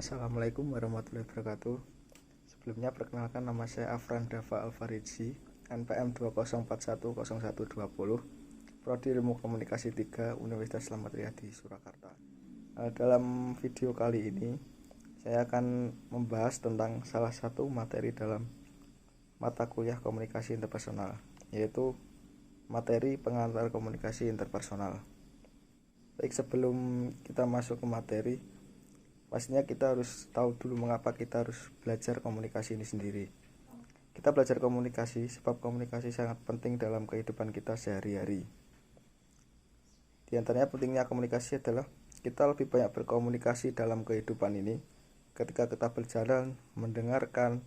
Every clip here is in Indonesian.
Assalamualaikum warahmatullahi wabarakatuh. Sebelumnya perkenalkan, nama saya Afran Dava Alfaridzi, NPM 20410120, Prodi Ilmu Komunikasi 3, Universitas Slamet Riyadi, Surakarta. Dalam video kali ini saya akan membahas tentang salah satu materi dalam mata kuliah komunikasi interpersonal, yaitu materi pengantar komunikasi interpersonal. Baik, sebelum kita masuk ke materi, pastinya kita harus tahu dulu mengapa kita harus belajar komunikasi ini sendiri. Kita belajar komunikasi sebab komunikasi sangat penting dalam kehidupan kita sehari-hari. Di antaranya pentingnya komunikasi adalah kita lebih banyak berkomunikasi dalam kehidupan ini ketika kita berjalan, mendengarkan,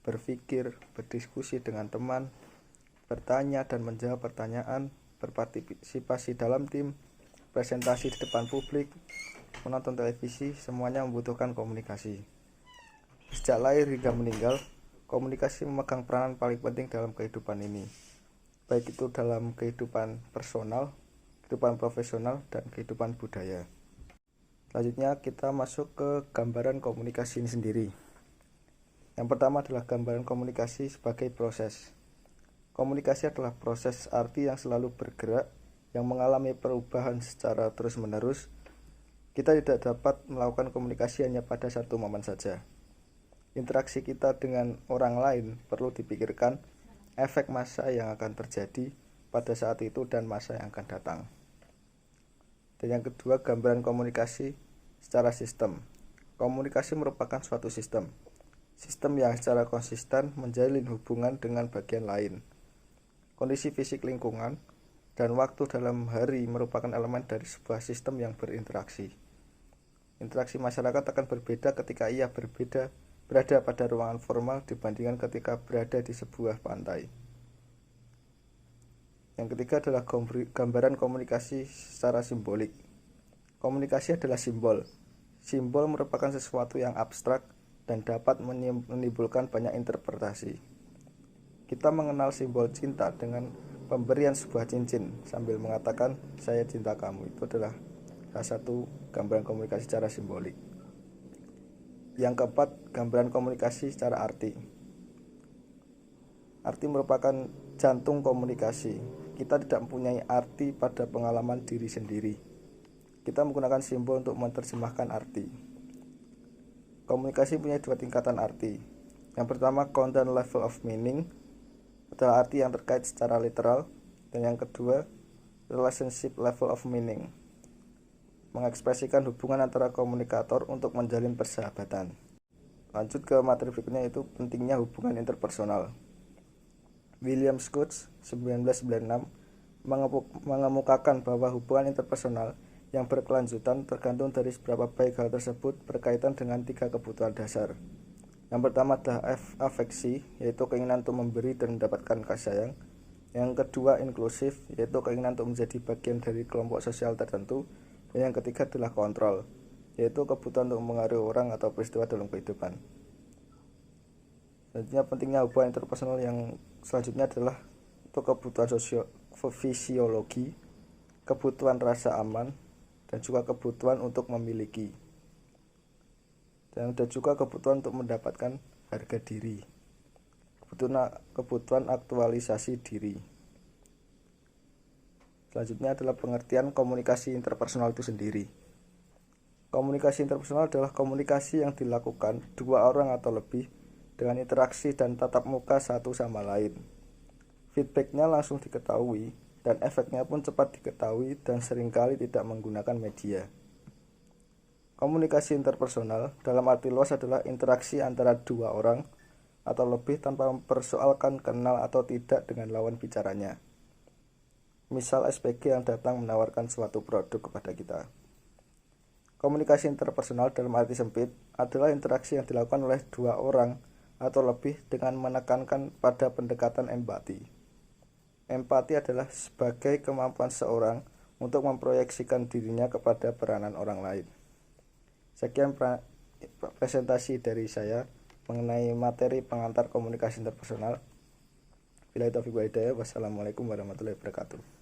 berpikir, berdiskusi dengan teman, bertanya dan menjawab pertanyaan, berpartisipasi dalam tim, presentasi di depan publik, menonton televisi, semuanya membutuhkan komunikasi. Sejak lahir hingga meninggal, komunikasi memegang peranan paling penting dalam kehidupan ini, baik itu dalam kehidupan personal, kehidupan profesional, dan kehidupan budaya. Selanjutnya kita masuk ke gambaran komunikasi ini sendiri. Yang pertama adalah gambaran komunikasi sebagai proses. Komunikasi adalah proses arti yang selalu bergerak, yang mengalami perubahan secara terus-menerus. Kita tidak dapat melakukan komunikasi hanya pada satu momen saja. Interaksi kita dengan orang lain perlu dipikirkan efek masa yang akan terjadi pada saat itu dan masa yang akan datang. Dan yang kedua, gambaran komunikasi secara sistem. Komunikasi merupakan suatu sistem yang secara konsisten menjalin hubungan dengan bagian lain. Kondisi fisik lingkungan dan waktu dalam hari merupakan elemen dari sebuah sistem yang berinteraksi. Interaksi masyarakat akan berbeda ketika ia berada pada ruangan formal dibandingkan ketika berada di sebuah pantai. Yang ketiga adalah gambaran komunikasi secara simbolik. Komunikasi adalah simbol. Simbol merupakan sesuatu yang abstrak dan dapat menimbulkan banyak interpretasi. Kita mengenal simbol cinta dengan pemberian sebuah cincin sambil mengatakan saya cinta kamu. Itu adalah salah satu gambaran komunikasi secara simbolik. Yang keempat, gambaran komunikasi secara arti. Arti merupakan jantung komunikasi. Kita tidak mempunyai arti pada pengalaman diri sendiri. Kita menggunakan simbol untuk menerjemahkan arti. Komunikasi punya dua tingkatan arti. Yang pertama, content level of meaning, adalah arti yang terkait secara literal, dan yang kedua, relationship level of meaning, mengekspresikan hubungan antara komunikator untuk menjalin persahabatan. Lanjut ke materi berikutnya, yaitu pentingnya hubungan interpersonal. William Schutz 1996 mengemukakan bahwa hubungan interpersonal yang berkelanjutan tergantung dari seberapa baik hal tersebut berkaitan dengan tiga kebutuhan dasar. Yang pertama adalah afeksi, yaitu keinginan untuk memberi dan mendapatkan kasih sayang. Yang kedua inklusif, yaitu keinginan untuk menjadi bagian dari kelompok sosial tertentu. Dan yang ketiga adalah kontrol, yaitu kebutuhan untuk mengaruhi orang atau peristiwa dalam kehidupan. Selanjutnya, pentingnya hubungan interpersonal yang selanjutnya adalah untuk kebutuhan fisiologi, kebutuhan rasa aman, dan juga kebutuhan untuk memiliki. Dan ada juga kebutuhan untuk mendapatkan harga diri, kebutuhan aktualisasi diri. Selanjutnya adalah pengertian komunikasi interpersonal itu sendiri. Komunikasi interpersonal adalah komunikasi yang dilakukan dua orang atau lebih dengan interaksi dan tatap muka satu sama lain. Feedbacknya langsung diketahui dan efeknya pun cepat diketahui dan seringkali tidak menggunakan media. Komunikasi interpersonal dalam arti luas adalah interaksi antara dua orang atau lebih tanpa mempersoalkan kenal atau tidak dengan lawan bicaranya. Misal SPG yang datang menawarkan suatu produk kepada kita. Komunikasi interpersonal dalam arti sempit adalah interaksi yang dilakukan oleh dua orang atau lebih dengan menekankan pada pendekatan empati. Empati adalah sebagai kemampuan seorang untuk memproyeksikan dirinya kepada peranan orang lain. Sekian presentasi dari saya mengenai materi pengantar komunikasi interpersonal. Billahi taufiq wal hidayah. Wassalamualaikum warahmatullahi wabarakatuh.